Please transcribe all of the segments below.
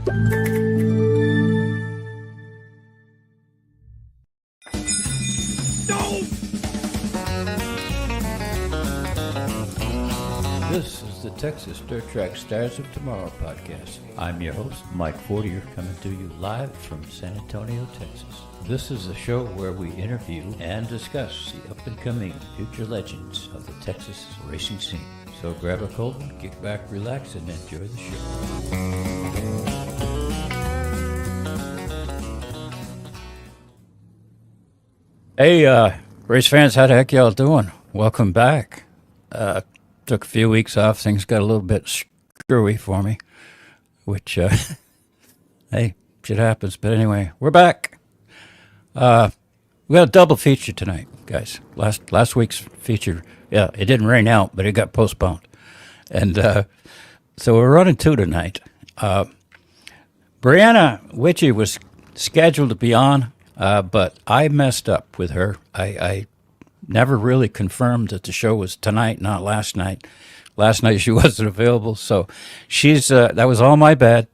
This is the Texas Dirt Track Stars of Tomorrow podcast. I'm your host, Mike Fortier, coming to you live from San Antonio, Texas. This is a show where we interview and discuss the up-and-coming future legends of the Texas racing scene. So grab a cold one, kick back, relax, and enjoy the show. Hey, race fans, how the heck y'all doing? Welcome back. Took a few weeks off. Things got a little bit screwy for me, which, hey, shit happens. But anyway, we're back. We got a double feature tonight, guys. Last week's feature, yeah, it didn't rain out, but it got postponed. And so we're running two tonight. Brianna Witchy was scheduled to be on, but I messed up with her. I never really confirmed that the show was tonight, not last night. Last night she wasn't available, so she's that was all my bad.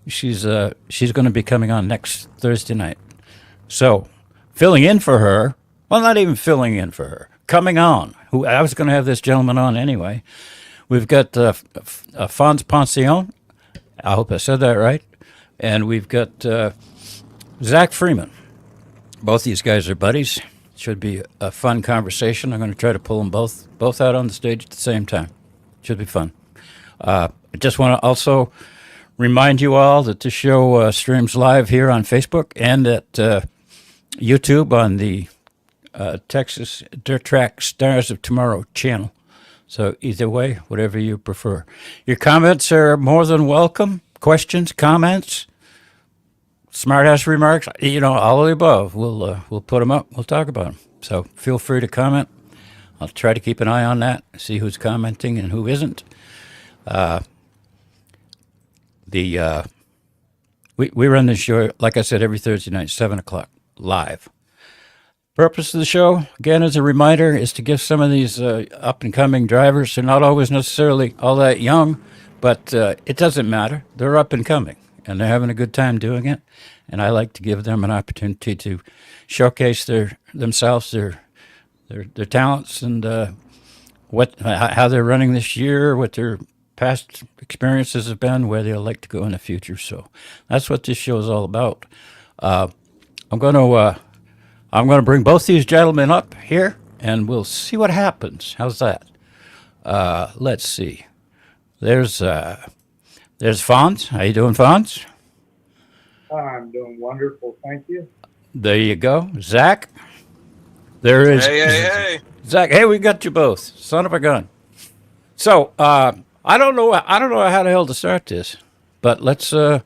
She's going to be coming on next Thursday night. So filling in for her, well, not even filling in for her, coming on. Who I was going to have this gentleman on anyway. We've got Fons Poncion. I hope I said that right. And we've got Zach Freeman. Both these guys are buddies. Should be a fun conversation. I'm going to try to pull them both out on the stage at the same time. Should be fun. I just want to also remind you all that this show streams live here on Facebook and at YouTube on the Texas Dirt Track Stars of Tomorrow channel. So either way, whatever you prefer. Your comments are more than welcome. Questions, comments, smart-ass remarks, all of the above. We'll put them up. We'll talk about them. So feel free to comment. I'll try to keep an eye on that, see who's commenting and who isn't. We run this show, like I said, every Thursday night, 7 o'clock, live. Purpose of the show, again, as a reminder, is to give some of these up-and-coming drivers, they're not always necessarily all that young, but it doesn't matter. They're up-and-coming, and they're having a good time doing it. And I like to give them an opportunity to showcase themselves, their talents, and how they're running this year, what their past experiences have been, where they'll like to go in the future. So that's what this show is all about. I'm going to bring both these gentlemen up here, and we'll see what happens. How's that? Let's see. There's Fons. How you doing, Fons? I'm doing wonderful, thank you. There you go. Zach. There is. Hey. Zach, hey, we got you both. Son of a gun. So, I don't know how the hell to start this, but let's go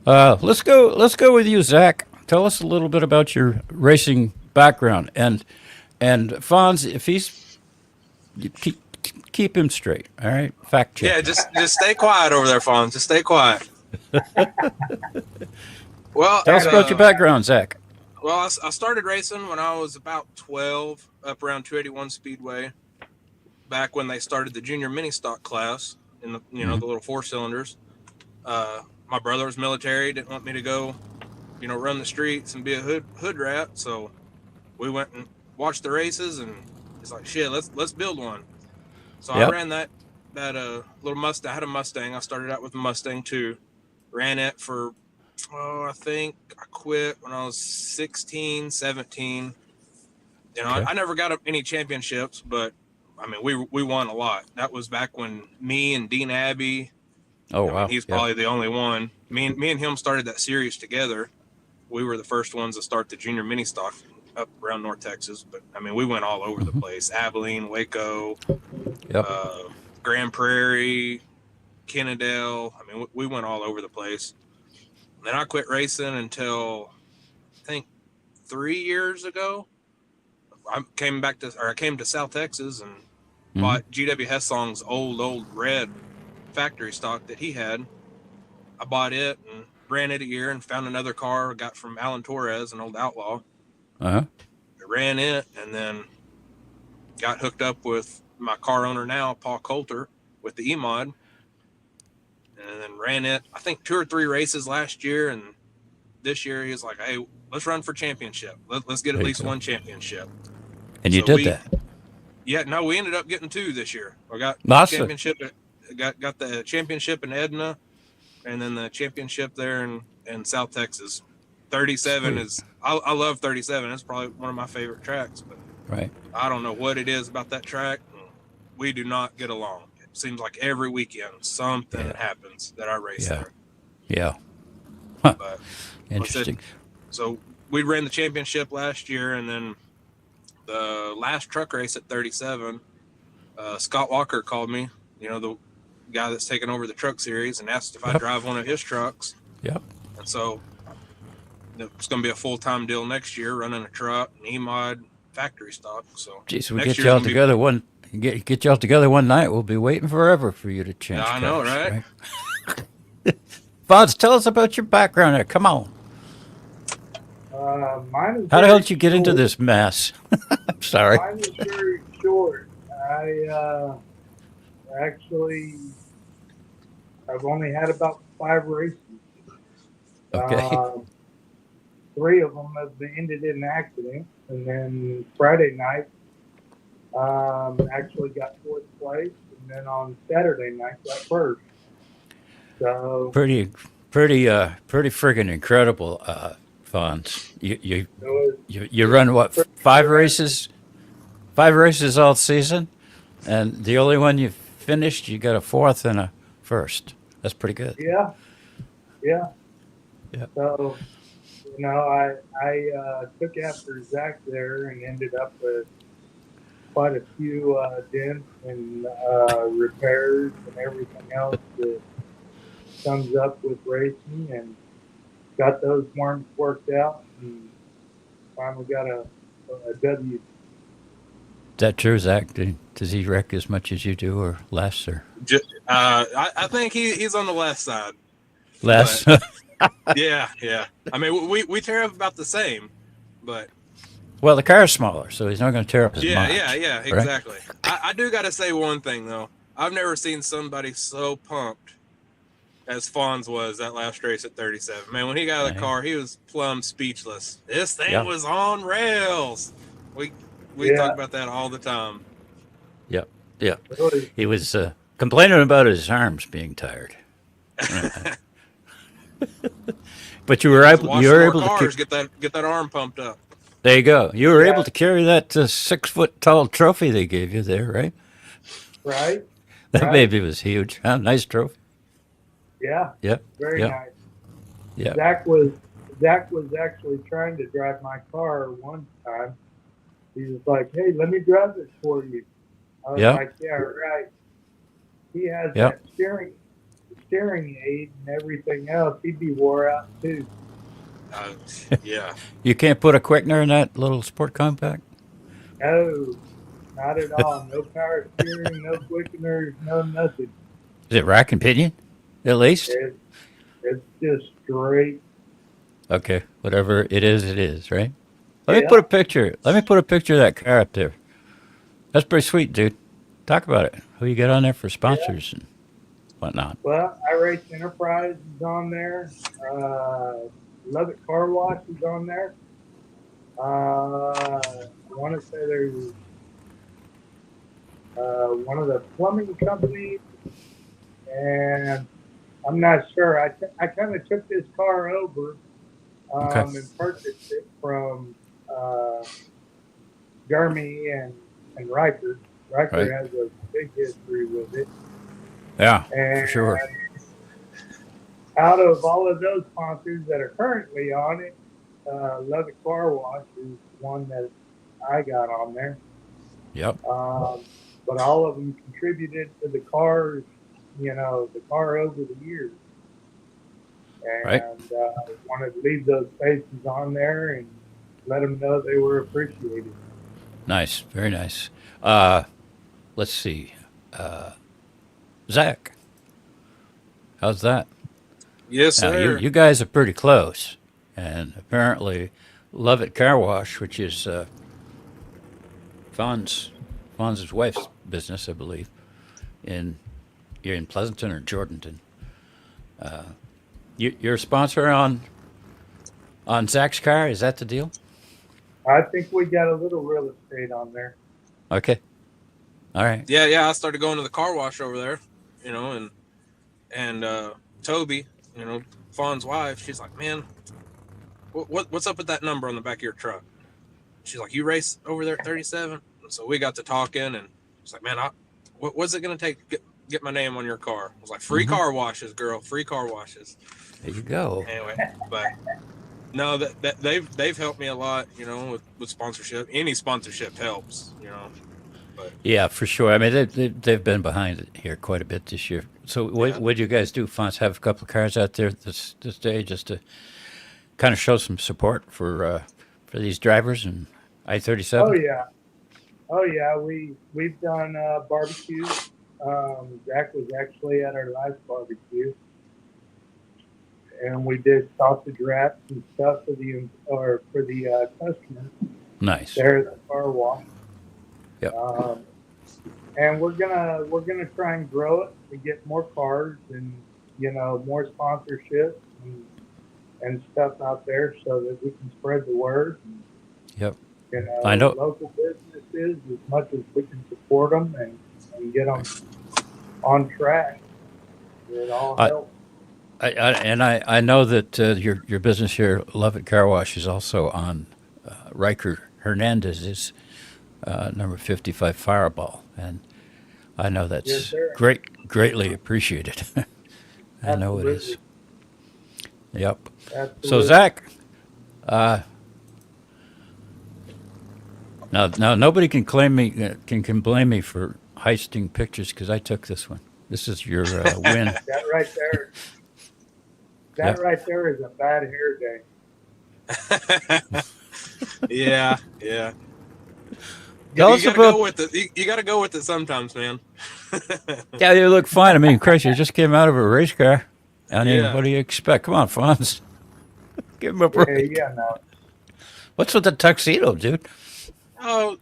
with you, Zach. Tell us a little bit about your racing background, and Fons, if he's keep him straight, all right? Fact check. Yeah, just stay quiet over there, Fons. Just stay quiet. Well, tell us about your background, Zach. Well, I started racing when I was about 12, up around 281 Speedway, back when they started the junior mini stock class in the the little 4-cylinders. My brother was military, didn't want me to go, run the streets and be a hood rat, so we went and watched the races, and it's like, shit, let's build one. So yep. I ran that little Mustang. I had a Mustang. I started out with a Mustang too. Ran it for, I think I quit when I was 16, 17. Okay. I never got any championships, but I mean, we won a lot. That was back when me and Dean Abbey. Oh, wow. He's probably the only one. Me and him started that series together. We were the first ones to start the junior mini stock up around North Texas. But I mean, we went all over the place. Abilene, Waco, Grand Prairie, Kennedale. I mean, we went all over the place. And then I quit racing until I think 3 years ago. I came to South Texas and bought GW Hessong's old red factory stock that he had. I bought it and ran it a year and found another car I got from Alan Torres, an old outlaw. I ran it and then got hooked up with my car owner now, Paul Coulter, with the E-Mod. and then ran it, I think 2 or 3 races last year. And this year he was like, hey, let's run for championship. Let's get at There you least go. one championship. And you So did that. Yeah, no, we ended up getting 2 this year. I got Awesome. championship, got the championship in Edna, and then the championship there in South Texas. 37 Sweet. is I love 37. It's probably one of my favorite tracks, but Right. I don't know what it is about that track. We do not get along. It seems like every weekend something happens that I race Yeah. there. Yeah. Huh. But Interesting. So we ran the championship last year, and then the last truck race at 37, Scott Walker called me, the guy that's taken over the truck series, and asked if I'd drive one of his trucks. Yep. And so it's going to be a full-time deal next year, running a truck, an E-mod, factory stock. So Geez, we next get y'all year's gonna together get y'all together one night. We'll be waiting forever for you to change. I know, cars, right? Fons, tell us about your background there. Come on. Mine is How the very hell did you get into short. this mess? I'm sorry. Mine is very short. Actually, I've only had about 5 races. Okay. 3 of them have ended in an accident, and then Friday night, actually got 4th place, and then on Saturday night got 1st. So Pretty friggin' incredible, Fons. You run what, 5 races? 5 races all season, and the only one you finished, you got a 4th and a 1st. That's pretty good. yeah. Yeah. So, I took after Zach there and ended up with quite a few dents and repairs and everything else that comes up with racing, and got those worms worked out, and finally got a W. Is that true, Zach? Does he wreck as much as you do, or less, or I think he's on the left side. less? Yeah. I mean, we tear up about the same, but Well, the car's smaller, so he's not going to tear up as much. yeah, right? exactly. I do got to say one thing though. I've never seen somebody so pumped as Fons was that last race at 37. Man, when he got out of the car, he was plumb speechless. This thing was on rails. We talk about that all the time. Yep. Yeah. Really, He was complaining about his arms being tired. But you were able to get that arm pumped up. there you go. You were able to carry that 6-foot tall trophy they gave you there, right? right? That baby was huge. Huh? Nice trophy. Yeah. Yep. Very Yep. nice. Yeah. Zach was actually trying to drive my car one time. He was like, "Hey, let me drive this for you." I was like, "Yeah, right." He has that steering aid and everything else. He'd be wore out too. Yeah. You can't put a quickener in that little sport compact? No, not at all. No power steering, no quickeners, no nothing. Is it rack and pinion, at least? It's just straight. Okay, whatever it is, right? Let me put a picture of that car up there. That's pretty sweet, dude. Talk about it. Who you got on there for sponsors and whatnot? Well, I Race Enterprise is on there. Lubbock Car Wash is on there. I want to say there's one of the plumbing companies, and I'm not sure. I kind of took this car over and purchased it from Jeremy and Riker. Riker has a big history with it. Yeah, and for sure. Out of all of those sponsors that are currently on it, Lubbock Car Wash is one that I got on there. Yep. But all of them contributed to the cars, the car over the years. And wanted to leave those faces on there and let them know they were appreciated. Nice. Very nice. Let's see. Zach, how's that? Yes, now, sir. You guys are pretty close. And apparently Lubbock Car Wash, which is Fons' wife's business, I believe. You're in Pleasanton or Jordanton. You're a sponsor on Zach's car. Is that the deal? I think we got a little real estate on there. Okay. All right. Yeah. I started going to the car wash over there, and Toby, Fawn's wife, she's like, man, what's up with that number on the back of your truck? She's like, you race over there at 37? And so we got to talking, and she's like, man, what's it going to take to get my name on your car? I was like, free car washes, girl, free car washes. There you go. Anyway, but no, that they've helped me a lot, with sponsorship. Any sponsorship helps, But Yeah, for sure. I mean, they've been behind it here quite a bit this year. So what you guys do, Fons? Have a couple of cars out there this day just to kind of show some support for these drivers and I-37? Oh yeah. We've done barbecues. Zach was actually at our last barbecue, and we did sausage wraps and stuff for the customers Nice. there at the car wash. Yep. And we're gonna try and grow it to get more cars and more sponsorships and stuff out there so that we can spread the word. Yep. I know. Local businesses, as much as we can support them and get them on track. It all helps. I know that your business here, Lovett Car Wash, is also on Riker Hernandez's number 55 Fireball, and I know that's Yes, sir. greatly appreciated. I know it is. Yep. Absolutely. So Zach, now nobody can can blame me for heisting pictures because I took this one. This is your win. That right there. That right there is a bad hair day. yeah. Tell you us gotta about. go with it. You got to go with it sometimes, man. Yeah, you look fine. I mean, Christ, you just came out of a race car. I mean, Yeah. what do you expect? Come on, Fonz. Give him a break. No. What's with the tuxedo, dude? Oh,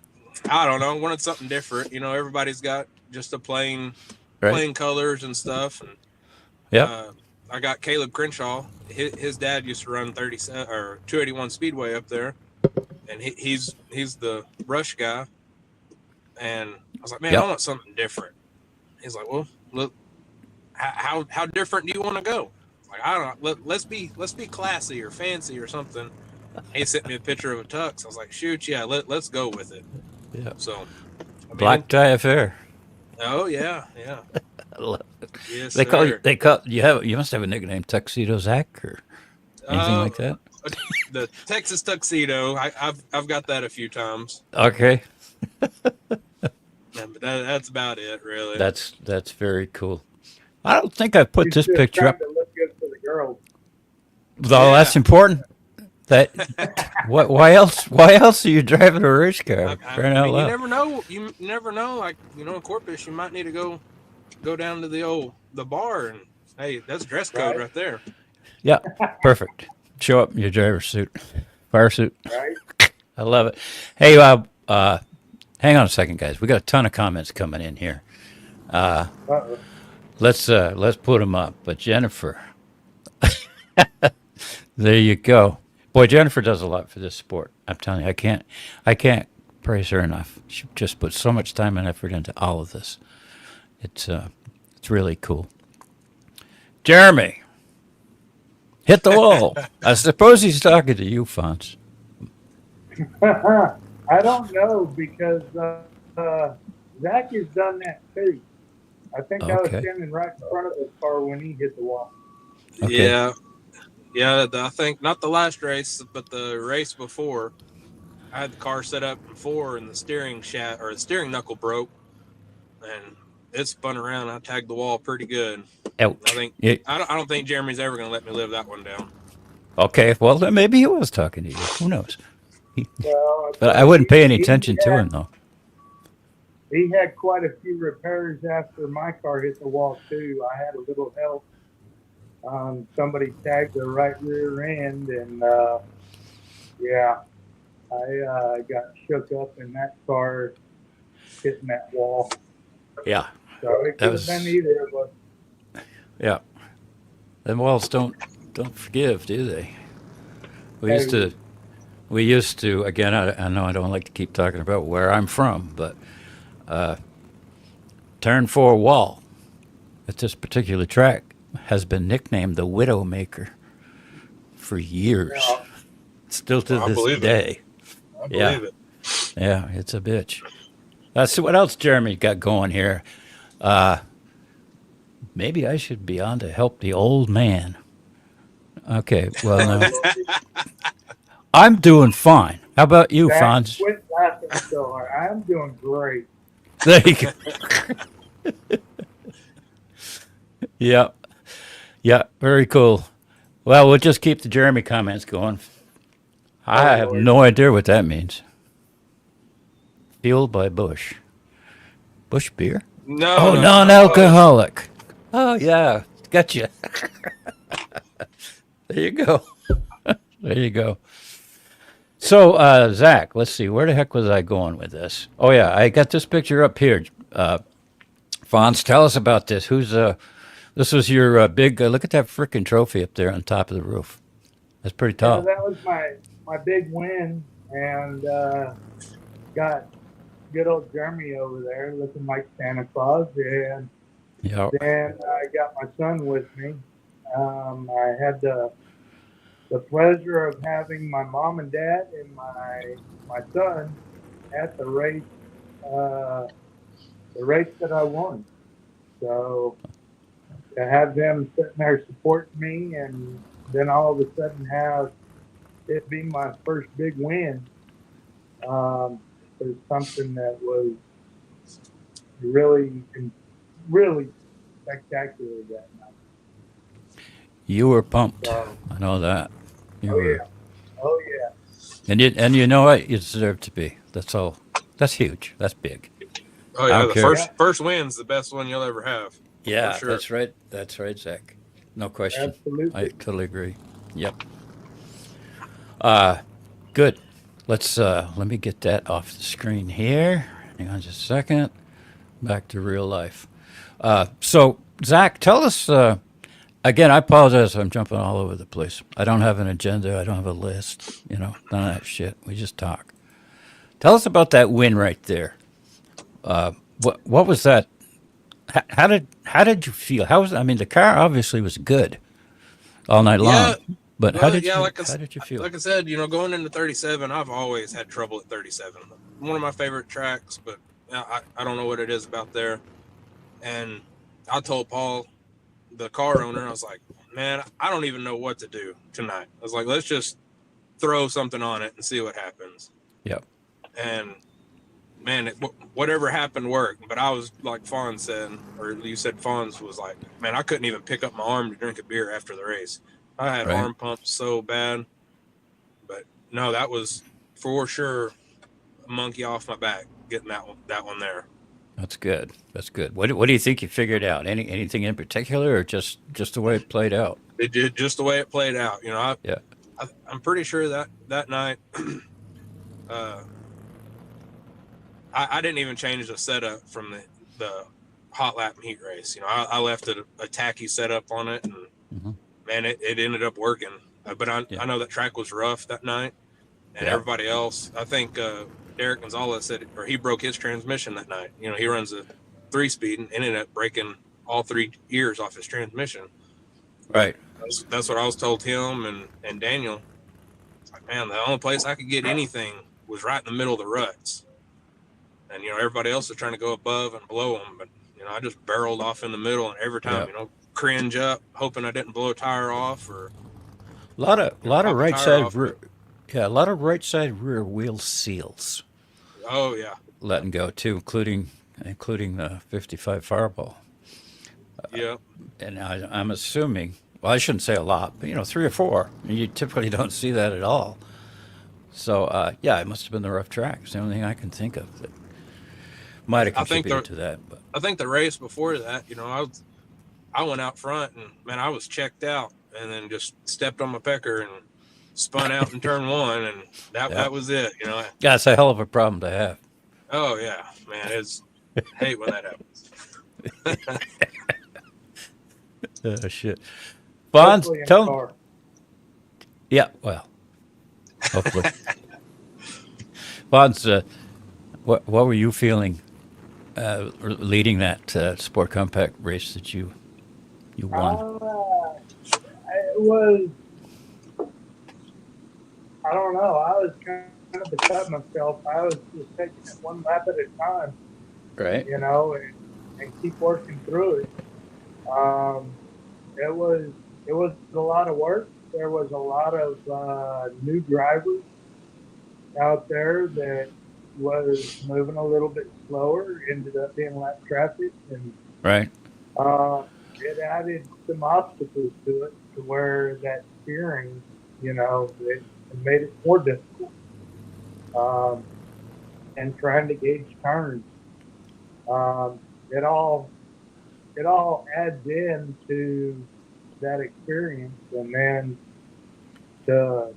I don't know. Wanted something different. Everybody's got just a plain colors and stuff. And Yep. I got Caleb Crenshaw. His dad used to run 37 or 281 Speedway up there, and he's the rush guy. And I was like, man, Yep. I want something different. He's like, well, look, how different do you want to go? Like, I don't know. Let's be classy or fancy or something. He sent me a picture of a tux. I was like, shoot, yeah, let's go with it. Yeah. So, I mean, Black tie affair. Oh yeah. I love it. Yes, They call sir. you must have a nickname, Tuxedo Zach, or anything like that. The Texas tuxedo. I've got that a few times. Okay. Yeah, but that's about it, really. That's very cool. I don't think I put He's this just picture trying up. to look good for the girls. Though Yeah. that's important. That why else are you driving a race car? Crying out you loud. never know. You never know. Like in Corpus, you might need to go down to the bar, and hey, that's dress code right there. Yeah, perfect. Show up in your driver's suit, fire suit. Right? I love it. Hey, hang on a second, guys. We got a ton of comments coming in here. Uh-oh. Let's put them up. But Jennifer, there you go. Boy, Jennifer does a lot for this sport. I'm telling you, I can't praise her enough. She just puts so much time and effort into all of this. It's really cool. Jeremy, hit the wall. I suppose he's talking to you, Fons. I don't know because Zach has done that too. I think I was Okay. standing right in front of his car when he hit the wall. Okay. Yeah. I think not the last race, but the race before, I had the car set up before, and the steering knuckle broke, and it spun around. I tagged the wall pretty good. Ouch. I don't think Jeremy's ever going to let me live that one down. Okay, well, then maybe he was talking to you. Who knows? Well, But I wouldn't pay any attention to him, though. He had quite a few repairs after my car hit the wall too. I had a little help. Somebody tagged the right rear end, and I got shook up in that car hitting that wall. Yeah, So it could have been either of us. yeah. Them walls don't forgive, do they? We Hey, used to we used to again. I know I don't like to keep talking about where I'm from, but Turn 4 wall at this particular track has been nicknamed the Widowmaker for years, now, still to I this believe it. day. I Yeah, believe it. yeah, it's a bitch. Let's see what else Jeremy got going here. Maybe I should be on to help the old man. Okay, well, oh, no. Lordy. I'm doing fine. How about you, Zach, Fonz? quit laughing so hard. I'm doing great. There you go. Yeah, yeah, very cool. Well, we'll just keep the Jeremy comments going. Oh, I have Lord. no idea what that means. Fueled by Bush. Bush beer? No, Oh, no. non-alcoholic. Oh, yeah, gotcha. There you go. There you go. So, Zach, let's see. Where the heck was I going with this? Oh, yeah, I got this picture up here. Fons, tell us about this. This was your big, look at that frickin' trophy up there on top of the roof. That's pretty Yeah, tall. that was my big win, and got good old Jeremy over there looking like Santa Claus, and Yeah. then I got my son with me. I had the pleasure of having my mom and dad and my son at the race that I won. So to have them sitting there supporting me, and then all of a sudden have it be my first big win, was something that was really, really spectacular that night. You were pumped. So, I know that. You oh were. yeah, oh yeah. And you know what? You deserve to be. That's all. That's huge. That's big. Oh I yeah, don't the care. Yeah, first win's the best one you'll ever have. Yeah, sure. that's right. That's right, Zach. No question. I absolutely. totally agree. Yep. Good. Let me get that off the screen here. Hang on just a second. Back to real life. So Zach, tell us again. I apologize. I'm jumping all over the place. I don't have an agenda. I don't have a list. You know, none of that shit. We just talk. Tell us about that win right there. What was that? How did you feel? How was? I mean, the car obviously was good all night Yeah, long. But well, yeah, how did you feel? like I said, going into 37, I've always had trouble at 37. One of my favorite tracks, but I don't know what it is about there. And I told Paul, the car owner, I was like, man, I don't even know what to do tonight. I was like, let's just throw something on it and see what happens. Yep. And man, whatever happened worked. But I was like Fons said, or you said Fons was like, man, I couldn't even pick up my arm to drink a beer after the race. I had Right. arm pumps so bad. But no, that was for sure a monkey off my back getting that one there. That's good. That's good. What do you think you figured out? Anything in particular, or just the way it played out? It did just the way it played out. Yeah. I'm pretty sure that night, I didn't even change the setup from the hot lap and heat race. I left a tacky setup on it, and Mhm. man, it ended up working. But Yeah. I know that track was rough that night, and Yeah. everybody else. I think Derek Gonzalez said, or he broke his transmission that night. He runs a 3-speed and ended up breaking all 3 gears off his transmission. Right. That's what I was told him and Daniel. It's like, man, the only place I could get anything was right in the middle of the ruts. And, everybody else is trying to go above and below them. But, I just barreled off in the middle, and every time, Yeah. cringe up, hoping I didn't blow a tire off or A lot of pop a right tire side off. rear. Yeah, a lot of right side rear wheel seals Oh, yeah. letting go too, including the 55 Fireball. Yeah. And I'm assuming. Well, I shouldn't say a lot, but 3 or 4. You typically don't see that at all. So yeah, it must have been the rough track. It's the only thing I can think of that might have I think contributed to that. But I think the race before that, I went out front and, man, I was checked out and then just stepped on my pecker and spun out in turn 1, and Yeah. that was it. Yeah, it's a hell of a problem to have. Oh yeah, man, I hate when that happens. Shit. Bonds, Hopefully in a tell him. car. Yeah, well, hopefully. Bonds, what were you feeling leading that Sport Compact race that you won? It was, I don't know. I was kind of beside myself. I was just taking it one lap at a time, Right. and keep working through it. Um, it was it was a lot of work. There was a lot of new drivers out there that was moving a little bit slower. Ended up being lap traffic, and Right. uh, it added some obstacles to it, to where that steering, it made it more difficult. Um, and trying to gauge turns, um, it all it all adds in to that experience, and then the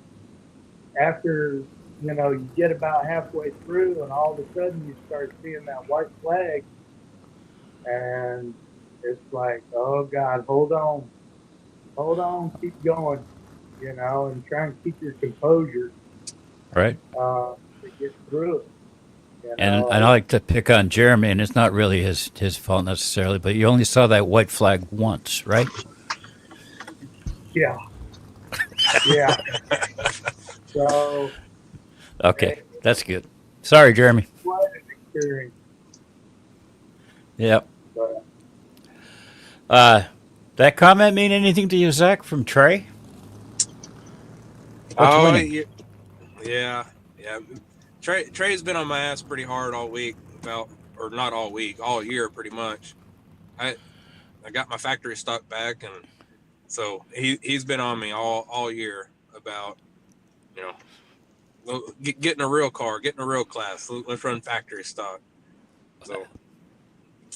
after you get about halfway through, and all of a sudden you start seeing that white flag, and it's like, oh God, hold on, keep going, and try and keep your composure Right. to get through it. And I like to pick on Jeremy, and it's not really his fault necessarily, but you only saw that white flag once, right? Yeah, yeah. So Okay, it that's good. Sorry, Jeremy. was an experience. Yep. But Uh, that comment mean anything to you, Zach, from Trey? What's Oh winning? yeah, yeah. Trey's been on my ass pretty hard all week about, or not all week, all year pretty much. I I got my factory stock back, and so he's been on me all year about, you know, getting a real car, getting a real class. Let's run factory stock. So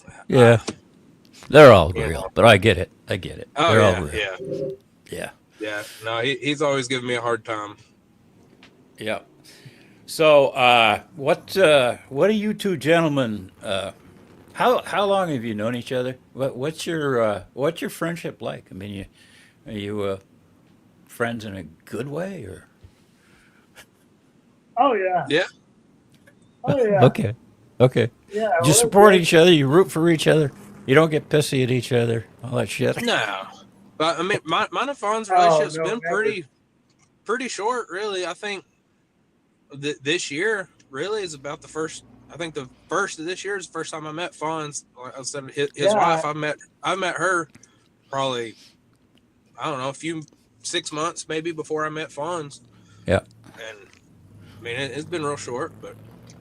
I Yeah, they're all you real, know, but I get it. I get it. oh They're all yeah, real. yeah, Yeah. yeah. No, he's always giving me a hard time. Yeah. So, what do you two gentlemen? How long have you known each other? What's your friendship like? I mean, are you friends in a good way, or? oh yeah, Yeah. oh yeah, Okay. Okay. yeah. You We're support good. each other. You root for each other. You don't get pissy at each other. All that shit. No, but I mean, mine and Fawn's Oh relationship's no, been never. pretty short, really. I think this year really is about the first. I think the first of this year is the first time I met Fons. Like I said, his Yeah, wife. I met her probably, I don't know, a few 6 months maybe before I met Fons, Yeah. and I mean it's been real short, but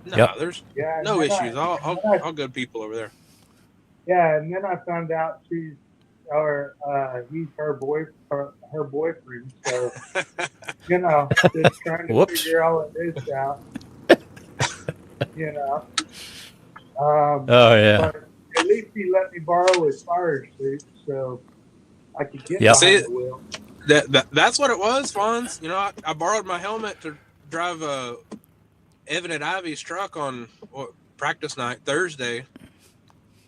Yep. there's yeah. no issues. All good people over there. And then I found out he's her boyfriend. So just trying to Whoops. figure all of this out. You know, Oh yeah. but at least he let me borrow his fire suit, so I could get Yep. See, behind the wheel. that's what it was, Fons. I borrowed my helmet to drive Evan and Ivy's truck on practice night Thursday.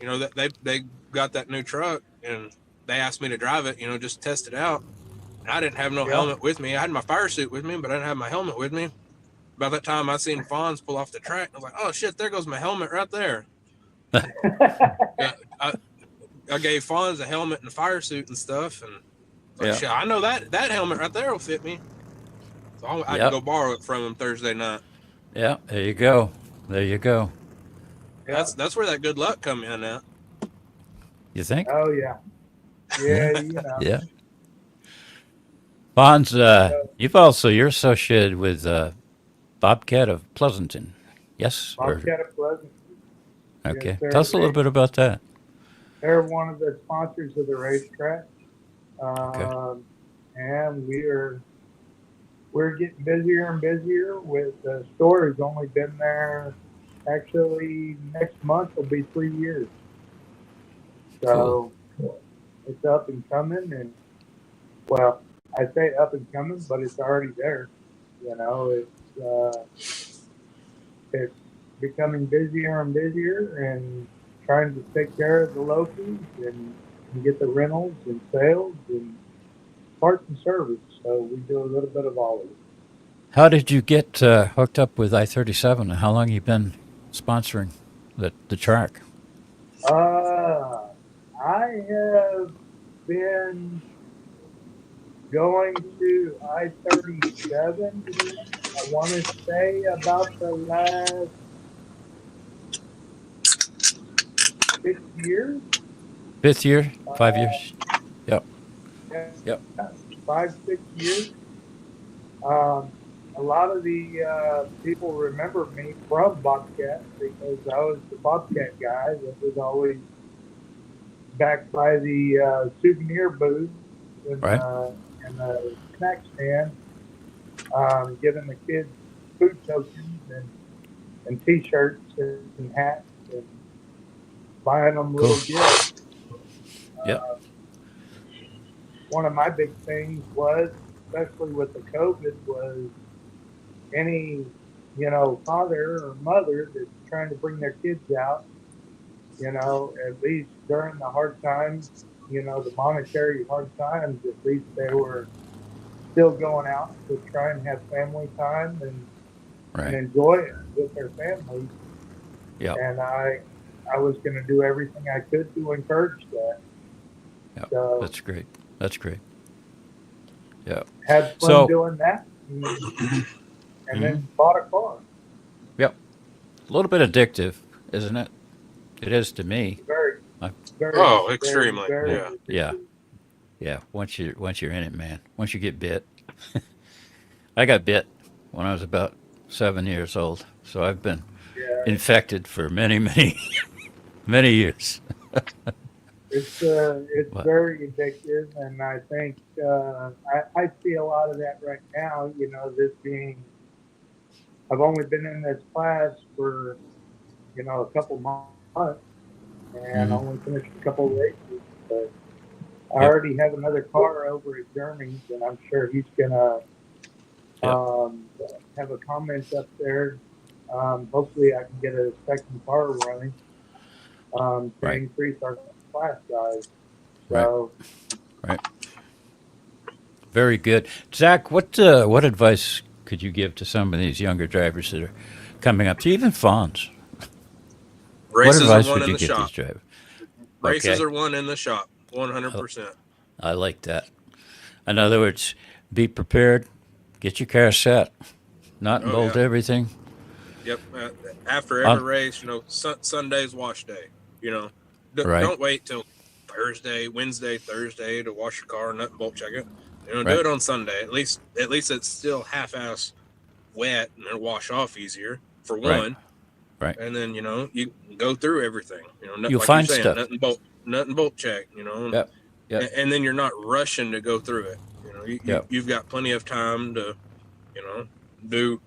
That they got that new truck, and they asked me to drive it. Just test it out. And I didn't have no Yeah. helmet with me. I had my fire suit with me, but I didn't have my helmet with me. By that time, I seen Fonz pull off the track. I was like, "Oh shit! There goes my helmet right there." Yeah, I gave Fonz a helmet and a fire suit and stuff, and like, Yeah. shit, I know that helmet right there will fit me. So I had to Yep. go borrow it from him Thursday night. Yeah. There you go. There you go. Yeah. That's where that good luck come in at. You think? Oh yeah. Yeah. Yeah. Yeah. Bonds, you're associated with Bobcat of Pleasanton. Yes? Bobcat of Pleasant. Okay. Yes, Tell us a little bit about that. they're one of the sponsors of the racetrack, Okay. and we're getting busier and busier. With the store has only been there. Actually, next month will be 3 years. So it's up and coming, and well, I say up and coming, but it's already there. It's becoming busier and busier, and trying to take care of the locals and get the rentals and sales, and parts and service, so we do a little bit of all of it. How did you get hooked up with I-37, and how long you been sponsoring the track? I have been going to I-37. I want to say about the last 6 years. Fifth year? 5 years? Yep. Yeah, Yep. 5, 6 years. Um, a lot of the people remember me from Bobcat because I was the Bobcat guy that was always back by the souvenir booth Right. and the snack stand, giving the kids food tokens and T-shirts and hats and buying them Cool. little gifts. Yep. One of my big things was, especially with the COVID, was any father or mother that's trying to bring their kids out, at least during the hard times, the monetary hard times, at least they were still going out to try and have family time and Right. enjoy it with their families. Yep. And I was going to do everything I could to encourage that. Yep. So That's great. That's great. Yeah. had fun So, doing that, and then bought a car. yep. A little bit addictive, isn't it? It is to me. Very, I- very, Oh, very, extremely. very Yeah. Yeah. Yeah. Once you're in it, man. Once you get bit. I got bit when I was about 7 years old, so I've been yeah. infected for many, many, many years. It's But very addictive, and I think I see a lot of that right now. This being, I've only been in this class for a couple months, and only finished a couple of races. But I Yep. already have another car over at Jeremy's, and I'm sure he's gonna Yep. have a comment up there. Hopefully, I can get a second car running to Right. increase our class size. Right. So. Right. Very good. Zach, what advice could you give to some of these younger drivers that are coming up to even Fons? What Races are advice won would in you the give shop. these drivers? Races Okay. are won in the shop, 100%. I like that. In other words, be prepared, get your car set, not Oh bolt yeah. everything. Yep. After every On, race, Sunday's wash day. You know, right. don't wait till Thursday, Wednesday, Thursday to wash your car and nut and bolt check it. Do Right. it on Sunday. At least it's still half-ass wet and it'll wash off easier for Right. one. Right. And then you go through everything. You'll Like you're find saying, stuff. nut and bolt check. Yep. Yep. And then you're not rushing to go through it. Yep. You've got plenty of time to, do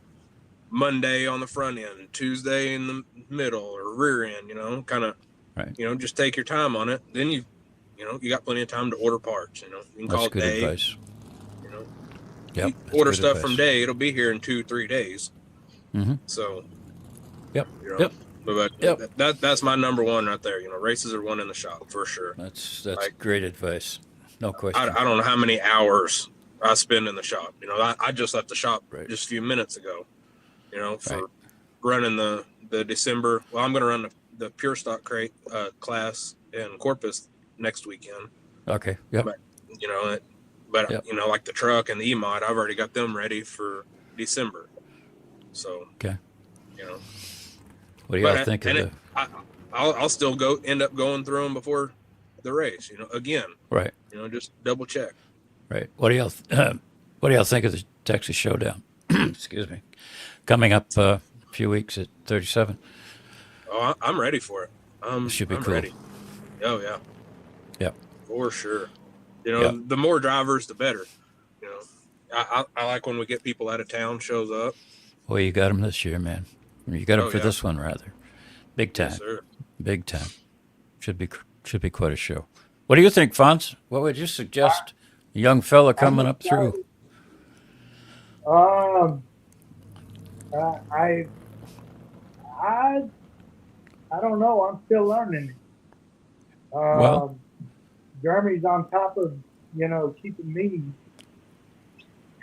Monday on the front end, Tuesday in the middle or rear end. Kind of, Right. just take your time on it. Then you got plenty of time to order parts. You can That's call good Dave. advice. You Yep. That's order good stuff advice. from Day. It'll be here in 2-3 days. Mm-hmm. So, Yep. Yep. But Yep. that's my number one right there. Races are won in the shop for sure. That's Like, great advice. No question. I don't know how many hours I spend in the shop. I just left the shop Right. just a few minutes ago. For Right. running the December. Well, I'm going to run the Pure Stock Crate class in Corpus next weekend. Okay. Yep. But Yep. like the truck and the E-Mod, I've already got them ready for December. So, Okay. you know, What do y'all think of and the? it, I'll still end up going through them before the race. Again, Right. just double check. Right. What do y'all think of the Texas Showdown? Excuse me. Coming up a few weeks at 37. Oh, I'm ready for it. Should be I'm cool. ready. Oh yeah. Yep. For sure. Yep. The more drivers, the better. I like when we get people out of town shows up. Well, you got them this year, man. You got them Oh, for yeah. this one, rather. Big time. Yes, sir. Big time. Should be quite a show. What do you think, Fons? What would you suggest? A young fella coming up through. I I don't know. I'm still learning. Well- Jeremy's on top of keeping me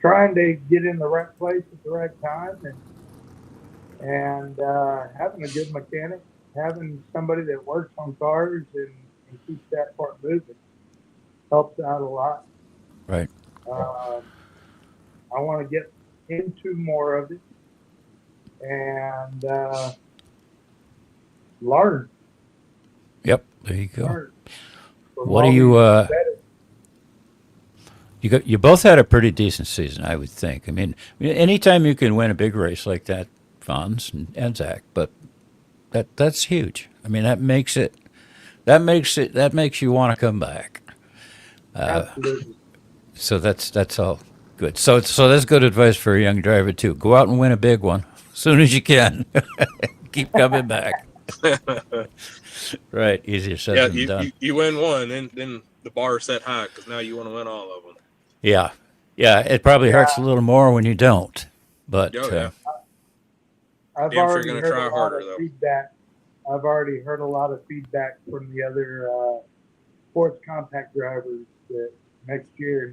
trying to get in the right place at the right time, and having a good mechanic, having somebody that works on cars and keeps that part moving helps out a lot. Right. Um, I want to get into more of it and learn. Yep. There you go. Learn from What do all you? these competitors. You both had a pretty decent season, I would think. I mean, anytime you can win a big race like that, Fons and Zach, but that's huge. I mean, that makes you want to come back. Absolutely. So that's all good. So that's good advice for a young driver too. Go out and win a big one as soon as you can. Keep coming back. Right, easier said Yeah, than done. you win one, then the bar is set high because now you want to win all of them. Yeah, yeah. It probably hurts a little more when you don't, but Oh yeah, I've damn sure already gonna heard try a lot harder of though. feedback. I've already heard a lot of feedback from the other sports compact drivers that next year,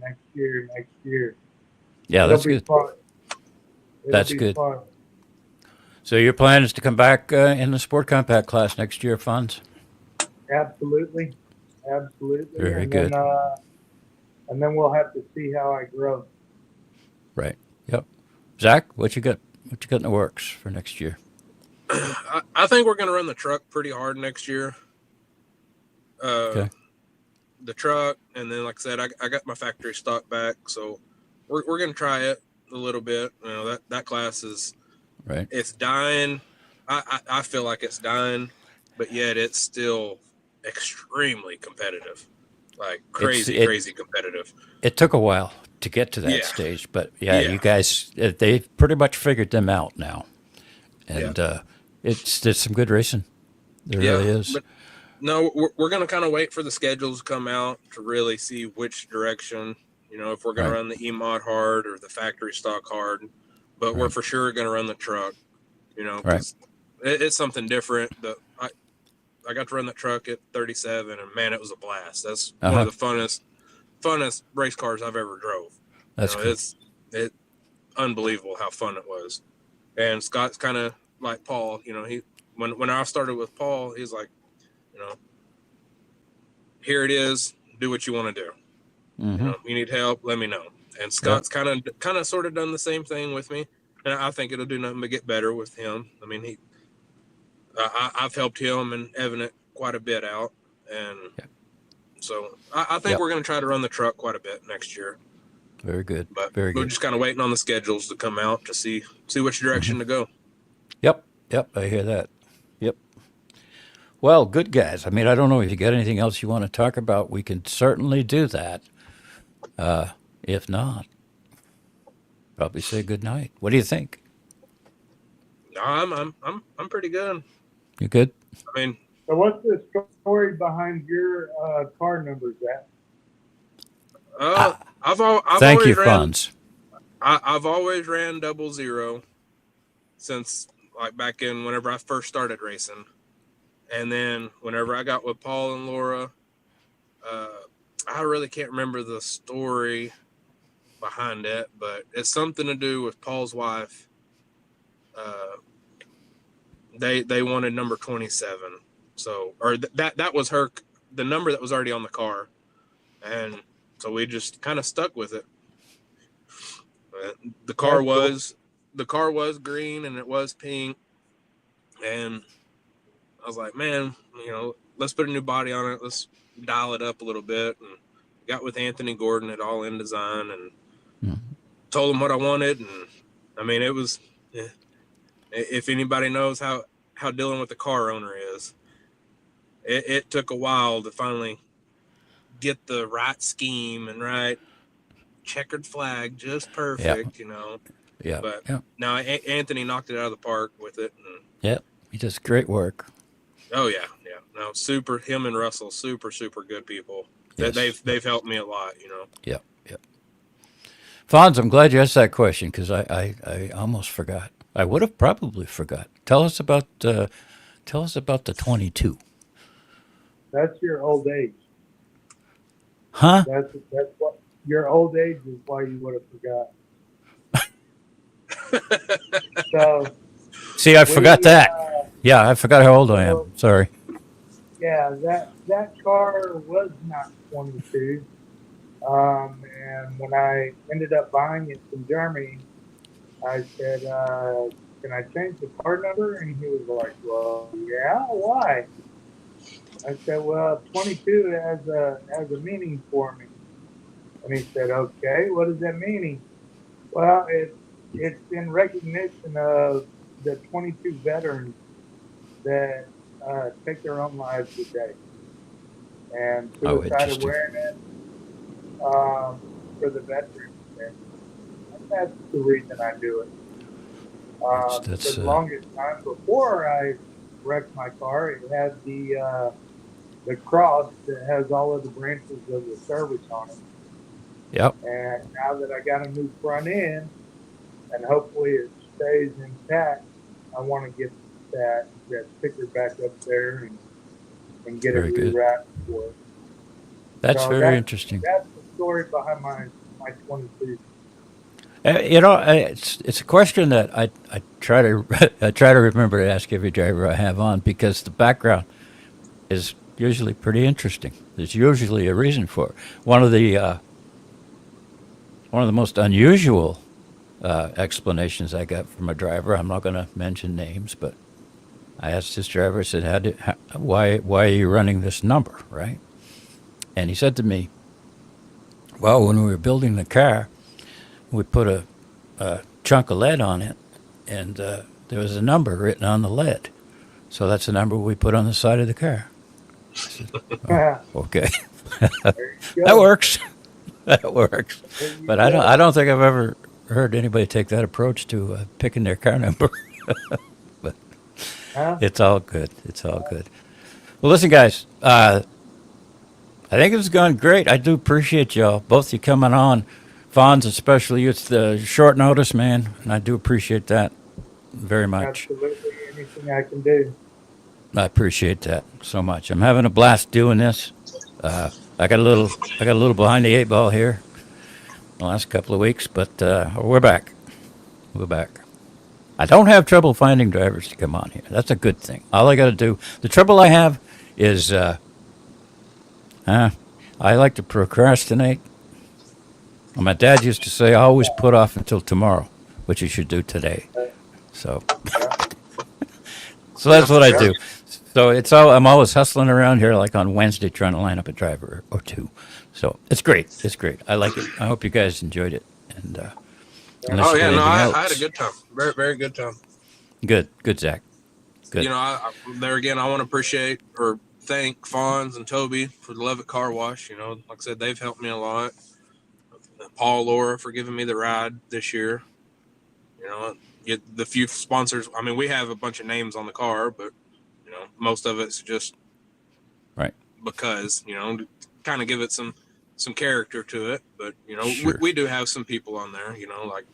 yeah, it'll that's be good. fun. It'll That's be good. fun. So your plan is to come back in the sport compact class next year, Fons? Absolutely, Very and good. then we'll have to see how I grow. Right. Yep. Zach, what you got? What you got in the works for next year? I think we're gonna run the truck pretty hard next year. Okay. The truck, and then like I said, I got my factory stock back, so we're gonna try it a little bit. That class is Right. it's dying. I feel like it's dying, but yet it's still extremely competitive, like crazy competitive. It took a while to get to that Yeah, stage, but yeah, you yeah, guys they've pretty much figured them out now, yeah, and there's some good racing. There yeah. really is. But no, we're gonna kind of wait for the schedules to come out to really see which direction. If we're gonna Right. run the E-mod hard or the factory stock hard, but we're Right. for sure gonna run the truck. Right. Because it's something different. I got to run that truck at 37, and man, it was a blast. That's Uh one of huh. the funnest race cars I've ever drove. That's cool. It's unbelievable how fun it was. And Scott's kind of like Paul. He when I started with Paul, he's like, you know, here it is. Do what you want to do. Mm-hmm. You need help, let me know. And Yep. Scott's kind of sort of done the same thing with me, and I think it'll do nothing but get better with him. I mean, I've helped him and Evan quite a bit out, and Yep. so I think Yep. we're going to try to run the truck quite a bit next year. Very good. But Very we're good. just kind of waiting on the schedules to come out to see which Mm-hmm. direction to go. Yep. Yep. I hear that. Yep. Well, good guys. I mean, I don't know if you got anything else you want to talk about. We can certainly do that. If not, probably say good night. What do you think? No, I'm pretty good. You good? I mean, So, what's the story behind your car numbers, Zach? I've Thank you, always ran Fonz. I've always ran 00 since like back in whenever I first started racing, and then whenever I got with Paul and Laura, I really can't remember the story behind it, but it's something to do with Paul's wife. Uh, they wanted number 27, so or that was the number that was already on the car, and so we just kind of stuck with it. The car was green and it was pink, and I was like, man, let's put a new body on it. Let's dial it up a little bit, and got with Anthony Gordon at All In Design and Mm-hmm. told him what I wanted, and I mean, it was. If anybody knows how dealing with the car owner is, it took a while to finally get the right scheme and right checkered flag just perfect, Yeah. But Yeah. now Anthony knocked it out of the park with it. And, Yeah. He does great work. oh yeah. No, him and Russell, super good people. Yes. They've helped me a lot, Yeah. Yeah. Fonz, I'm glad you asked that question because I almost forgot. I would have probably forgot. Tell us about the 22. That's your old age. Huh? That's what your old age is why you would have forgot. So See, I forgot we that. Yeah, I forgot how old I am. so Sorry. yeah, that car was not 22. And when I ended up buying it from Germany, I said, "Can I change the car number?" And he was like, "Well, yeah, why?" I said, "Well, 22 has a meaning for me." And he said, "Okay, what does that mean?" Well, it's in recognition of the 22 veterans that take their own lives today, and Oh, suicide interesting. awareness for the veterans. And that's the reason I do it. For That's the longest time before I wrecked my car, it had the cross that has all of the branches of the service on it. yep. And now that I got a new front end, and hopefully it stays intact, I want to get that sticker back up there and get it Very good. rewrapped for it. That's So very interesting. that's the story behind my 22. It's a question that I try to I try to remember to ask every driver I have on because the background is usually pretty interesting. There's usually a reason for it. One of the most unusual explanations I got from a driver. I'm not going to mention names, but I asked this driver. I said, why are you running this number, right?" And he said to me, "Well, when we were building the car, we put a chunk of lead on it, and there was a number written on the lead. So that's the number we put on the side of the car." I said, "Oh, There okay, you that go. works. That works." There you But go. I don't think I've ever heard anybody take that approach to picking their car number. But Huh? it's all good. It's all good. Well, listen, guys. I think it's gone great. I do appreciate y'all, both you coming on, Fonz especially. It's the short notice, man, and I do appreciate that very much. Absolutely anything I can do. I appreciate that so much. I'm having a blast doing this. Uh, I got a little behind the eight ball here the last couple of weeks, but we're back. We're back. I don't have trouble finding drivers to come on here. That's a good thing. All I got to do. The trouble I have is I like to procrastinate. My dad used to say, "Always put off until tomorrow," which you should do today. Uh, So, yeah, so that's what I yeah. do. So it's all I'm always hustling around here, like on Wednesday, trying to line up a driver or two. So it's great. It's great. I like it. I hope you guys enjoyed it. And unless Oh you got yeah, no, anything I had a else, good time. Very very good time. good, Zach. Good. There again, I want to appreciate or thank Fons and Toby for the Levitt Car Wash. Like I said, they've helped me a lot. Paul, Laura for giving me the ride this year. The few sponsors. I mean, we have a bunch of names on the car, but most of it's just Right. because to kind of give it some character to it. But Sure. we do have some people on there. Like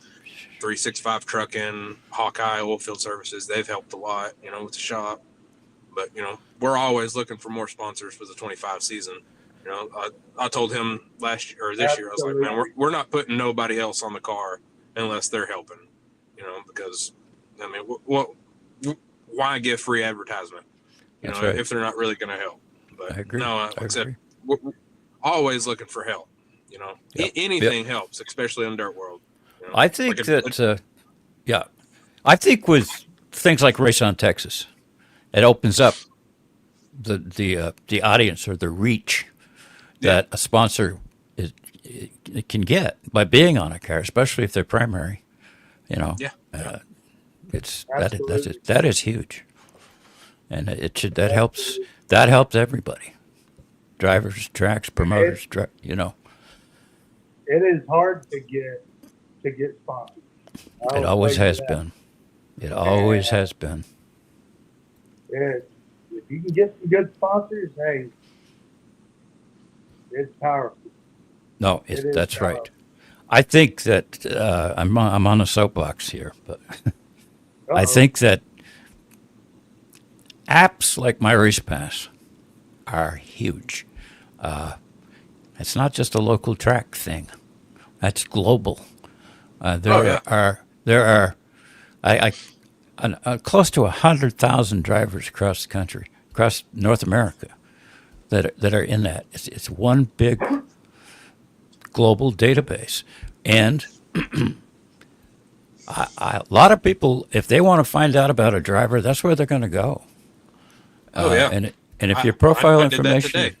365 Trucking, Hawkeye Oilfield Services. They've helped a lot. With the shop. But we're always looking for more sponsors for the 25 season. I told him last year or this year, I was like, man, Absolutely. we're not putting nobody else on the car unless they're helping. Because I mean, why give free advertisement? That's right. If they're not really going to help. But I agree. no, like I I said, agree. we're always looking for help. Yep. Anything helps, especially in dirt world. I think that yeah, I think with things like Race on Texas, it opens up the audience or the reach yeah, that a sponsor is, it can get by being on a car, especially if they're primary. You know, yeah, it's Absolutely. that is huge, and it should Absolutely. that helps everybody, drivers, tracks, It, promoters, it is hard to get sponsors. I It will tell always you has that. been. It always And has been. if you can get some good sponsors, hey, it's powerful. No, It is that's right. powerful. I think that I'm on a soapbox here, but I Uh-oh. think that apps like My Race Pass are huge. It's not just a local track thing. That's global. Oh There yeah. are I close to 100,000 drivers across the country, across North America, that are in that. It's one big global database, and a lot of people, if they want to find out about a driver, that's where they're going to go. Oh yeah. And if I, your profile I did that information, today.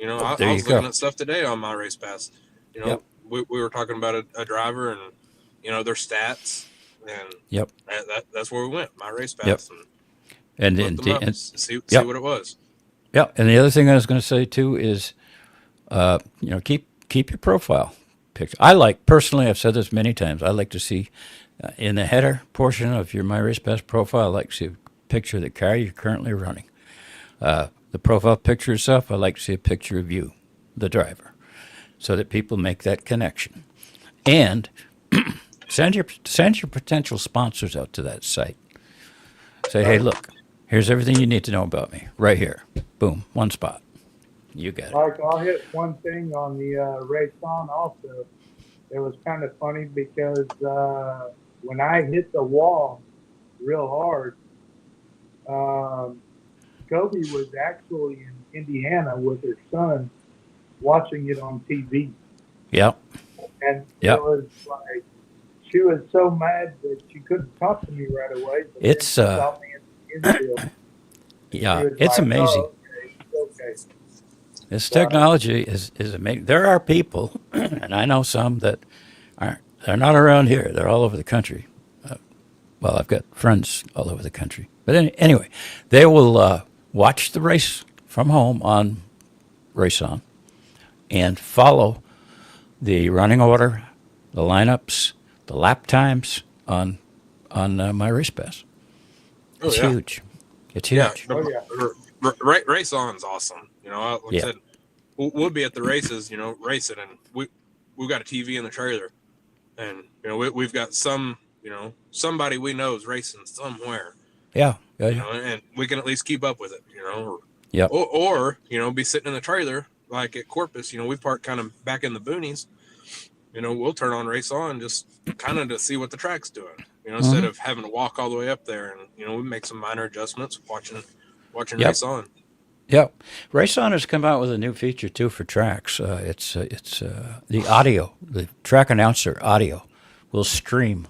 You know, oh, I there you was looking go. at stuff today on my race pass. You know, Yep, we were talking about a driver and their stats, and yep, that's where we went. My race yep. pass, and And, looked and, them up, and see yep, what it was. yep. And the other thing I was going to say too is, keep your profile picture. I like personally. I've said this many times. I like to see in the header portion of your My Race Pass profile. I like to see a picture of the car you're currently running. The profile picture itself. I like to see a picture of you, the driver, so that people make that connection. And send your potential sponsors out to that site. Say, hey, look, here's everything you need to know about me right here. Boom, one spot. You got it. Like, I'll hit one thing on the race on also. It was kind of funny because when I hit the wall real hard, Kobe was actually in Indiana with her son watching it on TV. Yep, And it yep. was like, she was so mad that she couldn't talk to me right away. But then It's she saw me in the infield. She yeah, was it's like, amazing. oh, okay. This So, technology is amazing. There are people, and I know some that aren't. They're not around here. They're all over the country. Well, I've got friends all over the country. But anyway, they will watch the race from home on Race On and follow the running order, the lineups, the lap times on My Race Pass. Oh It's yeah, huge. It's yeah. huge. oh, yeah. Race on's awesome. Like I Yeah. said, we'll be at the races, racing, and we've got a TV in the trailer, and we've got somebody we know is racing somewhere, Yeah. Yeah. Yeah. and we can at least keep up with it, Yep. or be sitting in the trailer like at Corpus. We park kind of back in the boonies. We'll turn on Race On just kind of to see what the track's doing. Instead of having to walk all the way up there, and we make some minor adjustments watching Yep. Race On. Yep. Rayson has come out with a new feature too for tracks. It's the audio, the track announcer audio, will stream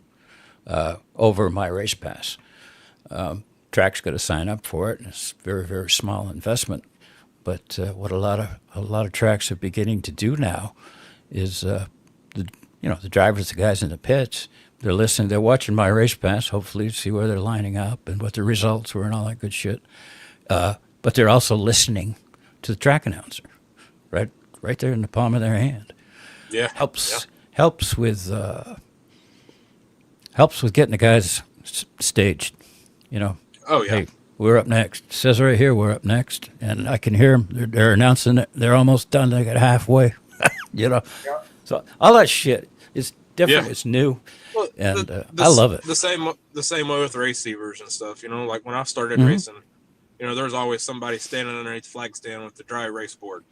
over My Race Pass. Track's got to sign up for it. And it's a very very small investment, but what a lot of tracks are beginning to do now is the drivers, the guys in the pits. They're listening. They're watching My Race Pass, hopefully to see where they're lining up and what the results were and all that good shit. But they're also listening to the track announcer, right there in the palm of their hand. Yeah, Helps helps with getting the guys staged. Oh yeah. Hey, we're up next. It says right here we're up next, and I can hear them. They're announcing it. They're almost done. They got halfway. you know, Yeah. so all that shit is different. Yeah. It's new, Well, and I love it. The same way with receivers and stuff. Like when I started Mhm. racing, there was always somebody standing underneath the flag stand with the dry race board.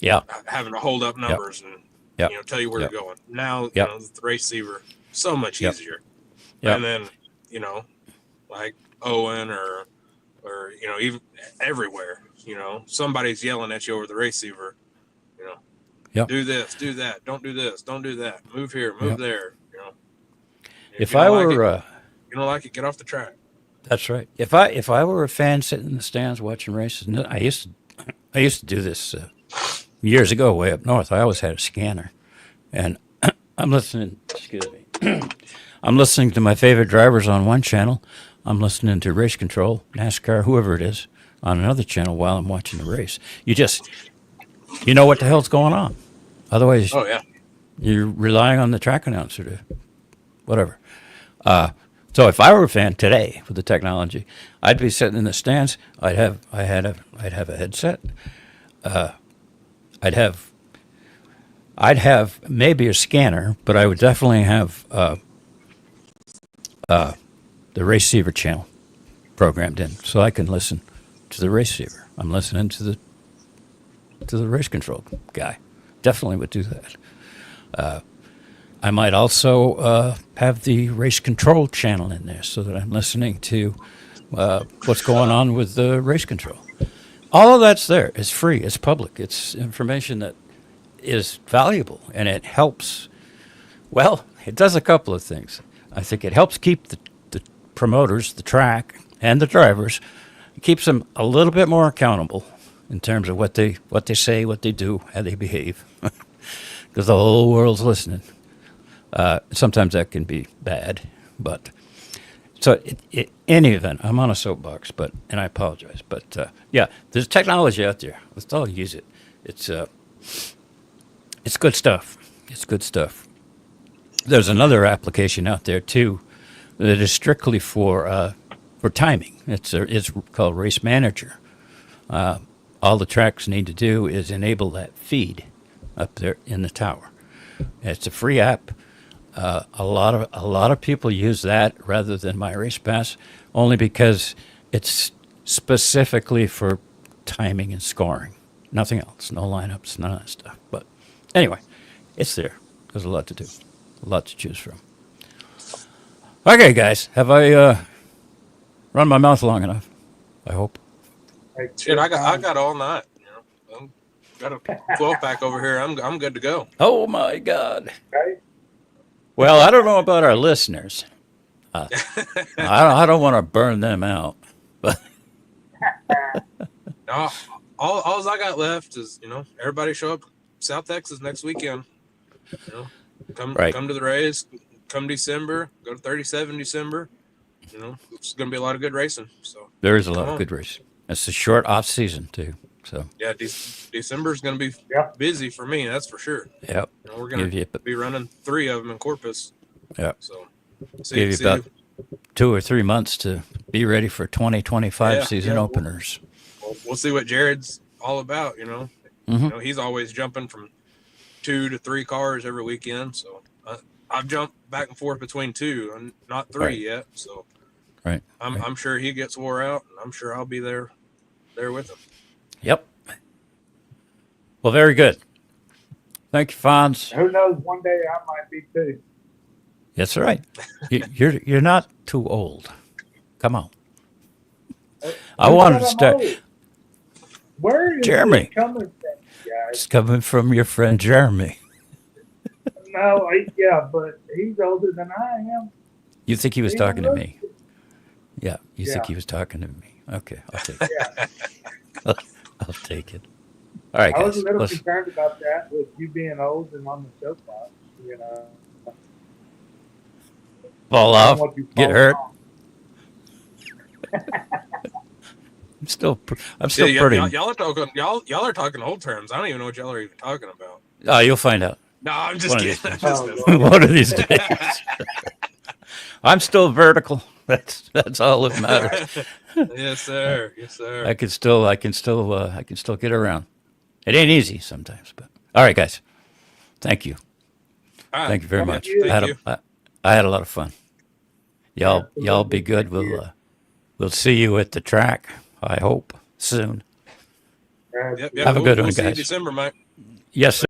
Yeah. Having to hold up numbers and Yep. tell you where Yep. you're going. Now, Yep. the receiver so much Yep. easier. Yep. And then, like Owen or even everywhere, somebody's yelling at you over the receiver. Yep. Do this, do that, don't do this, don't do that, move here, move Yep. there. If you I don't like were, it, you don't like it, get off the track. that's right. If I were a fan sitting in the stands watching races, and I used to do this years ago, way up north. I always had a scanner, and I'm listening. Excuse me. I'm listening to my favorite drivers on one channel. I'm listening to race control, NASCAR, whoever it is, on another channel while I'm watching the race. You know what the hell's going on. Otherwise, Oh yeah. you're relying on the track announcer to whatever. So if I were a fan today with the technology, I'd be sitting in the stands. I'd have a headset. I'd have maybe a scanner, but I would definitely have the receiver channel programmed in, so I can listen to the receiver. I'm listening to to the race control guy. Definitely would do that. I might also have the race control channel in there so that I'm listening to what's going on with the race control. All of that's there. It's free. It's public. It's information that is valuable, and it helps. Well, it does a couple of things. I think it helps keep the promoters, the track, and the drivers. It keeps them a little bit more accountable in terms of what they say, what they do, how they behave, because the whole world's listening. Sometimes that can be bad, but so in any event, I'm on a soapbox, and I apologize, but yeah, there's technology out there. Let's all use it. It's good stuff. It's good stuff. There's another application out there too that is strictly for timing. It's called Race Manager. All the tracks need to do is enable that feed up there in the tower. It's a free app. A lot of people use that rather than My Race Pass, only because it's specifically for timing and scoring. Nothing else. No lineups. None of that stuff. But anyway, it's there. There's a lot to do. A lot to choose from. Okay, guys, have I run my mouth long enough? I hope. Shit, I got all night. You know, got a 12-pack over here. I'm good to go. Oh my God. Okay. Well, I don't know about our listeners. I don't want to burn them out, but No, all I got left is, you know, everybody show up South Texas next weekend. You know, come to the race. Come December, go to 37 December. You know, it's going to be a lot of good racing. So there is a lot of good racing. It's a short off season too. So yeah, December is going to be busy for me. That's for sure. Yep. You know, we're going to be running 3 of them in Corpus. Yep. So give you about 2 or 3 months to be ready for 2025 season openers. We'll see what Jared's all about. You know, you know, he's always jumping from 2 to 3 cars every weekend. So I've jumped back and forth between 2 and not 3 yet. So I'm sure he gets wore out, and I'm sure I'll be there with him. Yep. Well, very good. Thank you, Fons. Who knows? One day I might be too. That's right. You're not too old. Come on. I wanted to start. Where is Jeremy. it coming from, guys? It's coming from your friend Jeremy. No, but he's older than I am. You think he was talking to me? Yeah, you think he was talking to me? Okay, I'll take it. Yeah. I'll take it. All right, guys. I was a little concerned about that with you being old and on the soapbox. You know, fall off, get hurt. I'm still pretty. Y'all are talking old terms. I don't even know what y'all are even talking about. Oh, you'll find out. No, I'm just kidding. One of these days. I'm still vertical. That's all that matters. Yes, sir. Yes, sir. I can still get around. It ain't easy sometimes, but all right, guys. Thank you. Right. Thank you very much. Thank you. I had a lot of fun. Y'all be good. We'll see you at the track. I hope soon. Yep. Have a good one, see you guys. December, Mike. Yes, sir.